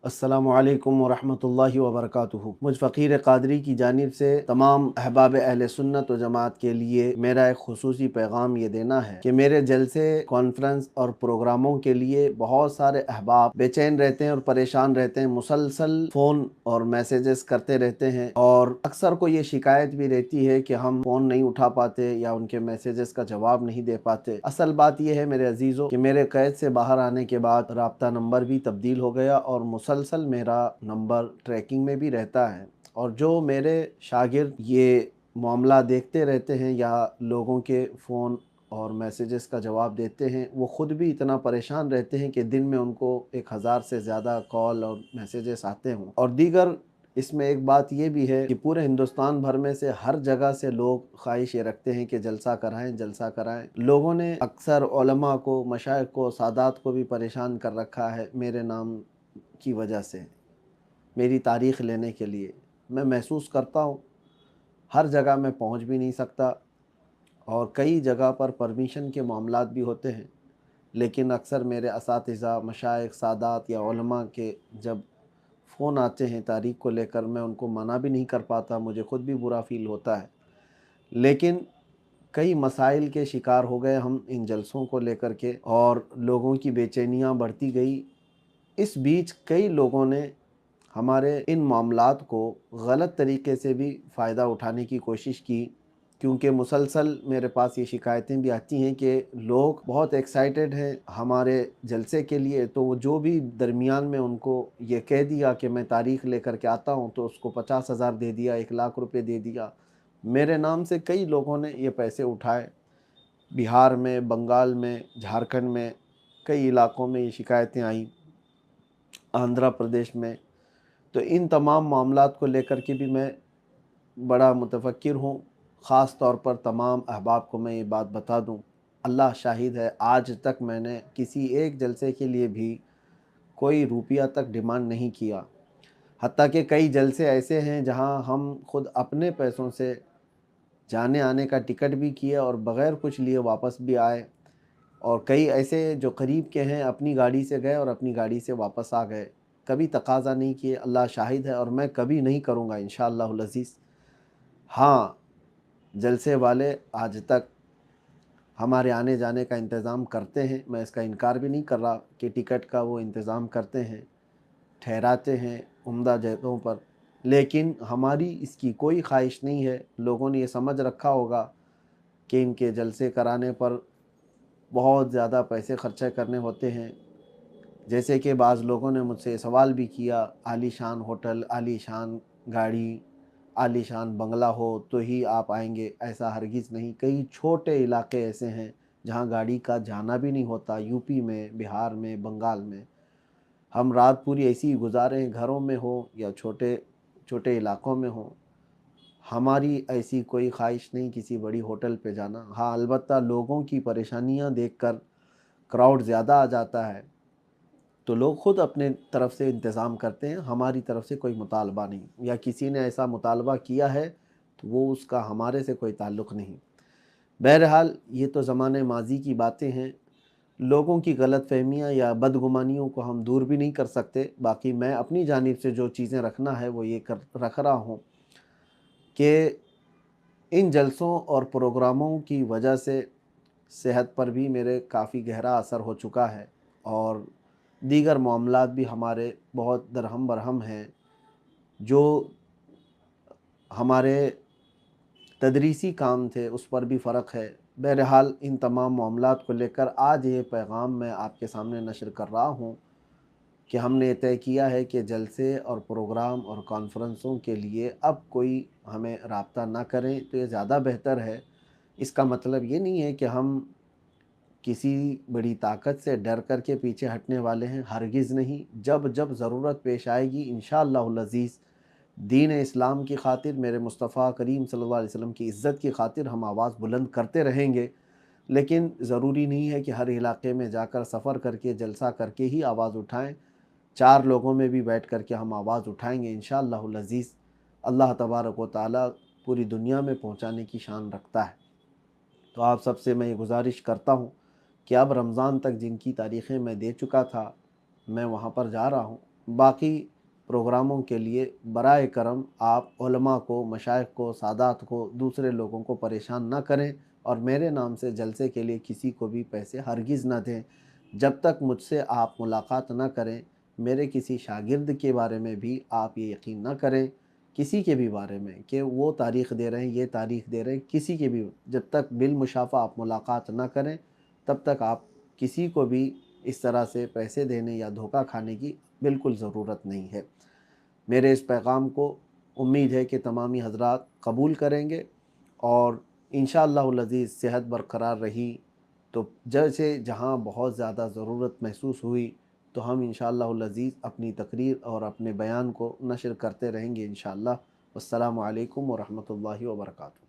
अस्सलामु अलैकुम वरहमतुल्लाहि वबरकातुहू। मुझ फ़कीर क़ादरी की जानिब से तमाम अहबाब अहले सुन्नत व जमात के लिए मेरा एक खुसूसी पैगाम ये देना है कि मेरे जलसे, कॉन्फ्रेंस और प्रोग्रामों के लिए बहुत सारे अहबाब बेचैन रहते हैं और परेशान रहते हैं। मुसलसल फ़ोन और मैसेजेस करते रहते हैं और अक्सर को ये शिकायत भी रहती है कि हम फ़ोन नहीं उठा पाते या उनके मैसेजेस का जवाब नहीं दे पाते। असल बात यह है मेरे अजीज़ों कि मेरे कैद से बाहर आने के बाद राब्ता नंबर भी तब्दील हो गया और मुसलसल मेरा नंबर ट्रैकिंग में भी रहता है। और जो मेरे शागिर्द ये मामला देखते रहते हैं या लोगों के फ़ोन और मैसेजेस का जवाब देते हैं, वो ख़ुद भी इतना परेशान रहते हैं कि दिन में उनको 1000 से ज़्यादा कॉल और मैसेजेस आते हों। और दीगर इसमें एक बात ये भी है कि पूरे हिंदुस्तान भर में से हर जगह से लोग ख्वाहिश ये रखते हैं कि जलसा कराएं, जलसा कराएं। लोगों ने अक्सर उलमा को, मशाइख को, सादात को भी परेशान कर रखा है मेरे नाम की वजह से, मेरी तारीख़ लेने के लिए। मैं महसूस करता हूँ हर जगह मैं पहुँच भी नहीं सकता और कई जगह पर परमिशन के मामलात भी होते हैं, लेकिन अक्सर मेरे असातिज़ा, मशाइख, सादात या उलमा के जब फ़ोन आते हैं तारीख़ को लेकर, मैं उनको मना भी नहीं कर पाता, मुझे ख़ुद भी बुरा फ़ील होता है। लेकिन कई मसाइल के शिकार हो गए हम इन जलसों को लेकर के और लोगों की बेचैनियाँ बढ़ती गई। इस बीच कई लोगों ने हमारे इन मामलात को गलत तरीके से भी फ़ायदा उठाने की कोशिश की, क्योंकि मुसलसल मेरे पास ये शिकायतें भी आती हैं कि लोग बहुत एक्साइटेड हैं हमारे जलसे के लिए, तो वो जो भी दरमियान में उनको ये कह दिया कि मैं तारीख़ लेकर के आता हूँ, तो उसको 50,000 दे दिया, 1,00,000 रुपये दे दिया। मेरे नाम से कई लोगों ने ये पैसे उठाए। बिहार में, बंगाल में, झारखंड में, कई इलाक़ों में ये शिकायतें आईं, आंध्र प्रदेश में। तो इन तमाम मामलात को लेकर के भी मैं बड़ा मुतफ़क्किर हूँ। ख़ास तौर पर तमाम अहबाब को मैं ये बात बता दूँ, अल्लाह शाहिद है, आज तक मैंने किसी एक जलसे के लिए भी कोई रुपया तक डिमांड नहीं किया। हत्ता कि कई जलसे ऐसे हैं जहाँ हम खुद अपने पैसों से जाने आने का टिकट भी किए और बग़ैर कुछ लिए वापस भी आए। और कई ऐसे जो करीब के हैं अपनी गाड़ी से गए और अपनी गाड़ी से वापस आ गए, कभी तकाज़ा नहीं किए। अल्लाह शाहिद है और मैं कभी नहीं करूँगा इंशाअल्लाहुल अज़ीज़। हाँ, जलसे वाले आज तक हमारे आने जाने का इंतज़ाम करते हैं, मैं इसका इनकार भी नहीं कर रहा कि टिकट का वो इंतज़ाम करते हैं, ठहराते हैं उम्दा जगहों पर, लेकिन हमारी इसकी कोई ख्वाहिश नहीं है। लोगों ने ये समझ रखा होगा कि इनके जलसे कराने पर बहुत ज़्यादा पैसे खर्चे करने होते हैं। जैसे कि बाज़ लोगों ने मुझसे सवाल भी किया, आलीशान होटल, आलीशान गाड़ी, आलीशान बंगला हो तो ही आप आएँगे, ऐसा हरगिज़ नहीं। कई छोटे इलाके ऐसे हैं जहाँ गाड़ी का जाना भी नहीं होता, यूपी में, बिहार में, बंगाल में। हम रात पूरी ऐसी ही गुज़ारे हैं, घरों में हो या छोटे छोटे इलाक़ों में हो। हमारी ऐसी कोई ख्वाहिश नहीं किसी बड़ी होटल पे जाना। हाँ, अलबत्ता लोगों की परेशानियाँ देखकर क्राउड ज़्यादा आ जाता है, तो लोग ख़ुद अपने तरफ से इंतज़ाम करते हैं, हमारी तरफ से कोई मुतालबा नहीं, या किसी ने ऐसा मुतालबा किया है तो वो उसका हमारे से कोई ताल्लुक़ नहीं। बहरहाल ये तो ज़माने माज़ी की बातें हैं, लोगों की गलतफ़हमियाँ या बदगुमानियों को हम दूर भी नहीं कर सकते। बाकी मैं अपनी जानिब से जो चीज़ें रखना है वो ये रख रहा हूँ कि इन जलसों और प्रोग्रामों की वजह से सेहत पर भी मेरे काफ़ी गहरा असर हो चुका है और दीगर मामलात भी हमारे बहुत दरहम बरहम हैं। जो हमारे तदरीसी काम थे उस पर भी फ़र्क है। बहरहाल इन तमाम मामलात को लेकर आज ये पैगाम मैं आपके सामने नशर कर रहा हूँ कि हमने तय किया है कि जलसे और प्रोग्राम और कॉन्फ्रेंसों के लिए अब कोई हमें राब्ता ना करें तो ये ज़्यादा बेहतर है। इसका मतलब ये नहीं है कि हम किसी बड़ी ताकत से डर कर के पीछे हटने वाले हैं, हरगिज़ नहीं। जब जब ज़रूरत पेश आएगी इंशाअल्लाहुल अज़ीज़, दीन इस्लाम की खातिर, मेरे मुस्तफ़ा करीम सल्लल्लाहु अलैहि वसल्लम की इज़्ज़त की खातिर हम आवाज़ बुलंद करते रहेंगे। लेकिन ज़रूरी नहीं है कि हर इलाके में जाकर सफ़र करके, जलसा करके ही आवाज़ उठाएँ। 4 लोगों में भी बैठ कर के हम आवाज़ उठाएँगे इंशाअल्लाहुल अज़ीज़। अल्लाह तबारक व तआला पूरी दुनिया में पहुँचाने की शान रखता है। तो आप सबसे मैं ये गुज़ारिश करता हूँ कि अब रमज़ान तक जिनकी तारीख़ें मैं दे चुका था, मैं वहाँ पर जा रहा हूँ। باقی پروگراموں کے لیے برائے کرم آپ علماء کو، مشائخ کو، سادات کو، دوسرے لوگوں کو پریشان نہ کریں، اور میرے نام سے جلسے کے لیے کسی کو بھی پیسے ہرگز نہ دیں۔ جب تک مجھ سے آپ ملاقات نہ کریں، میرے کسی شاگرد کے بارے میں بھی آپ یہ یقین نہ کریں، کسی کے بھی بارے میں کہ وہ تاریخ دے رہے ہیں، یہ تاریخ دے رہے ہیں، کسی کے بھی، جب تک بالمشافہ آپ ملاقات نہ کریں تب تک آپ کسی کو بھی اس طرح سے پیسے دینے یا دھوکہ کھانے کی بالکل ضرورت نہیں ہے۔ میرے اس پیغام کو امید ہے کہ تمامی حضرات قبول کریں گے، اور انشاءاللہ العزیز صحت برقرار رہی تو جیسے جہاں بہت زیادہ ضرورت محسوس ہوئی تو ہم انشاءاللہ العزیز اپنی تقریر اور اپنے بیان کو نشر کرتے رہیں گے انشاءاللہ۔ والسلام علیکم ورحمۃ اللہ وبرکاتہ۔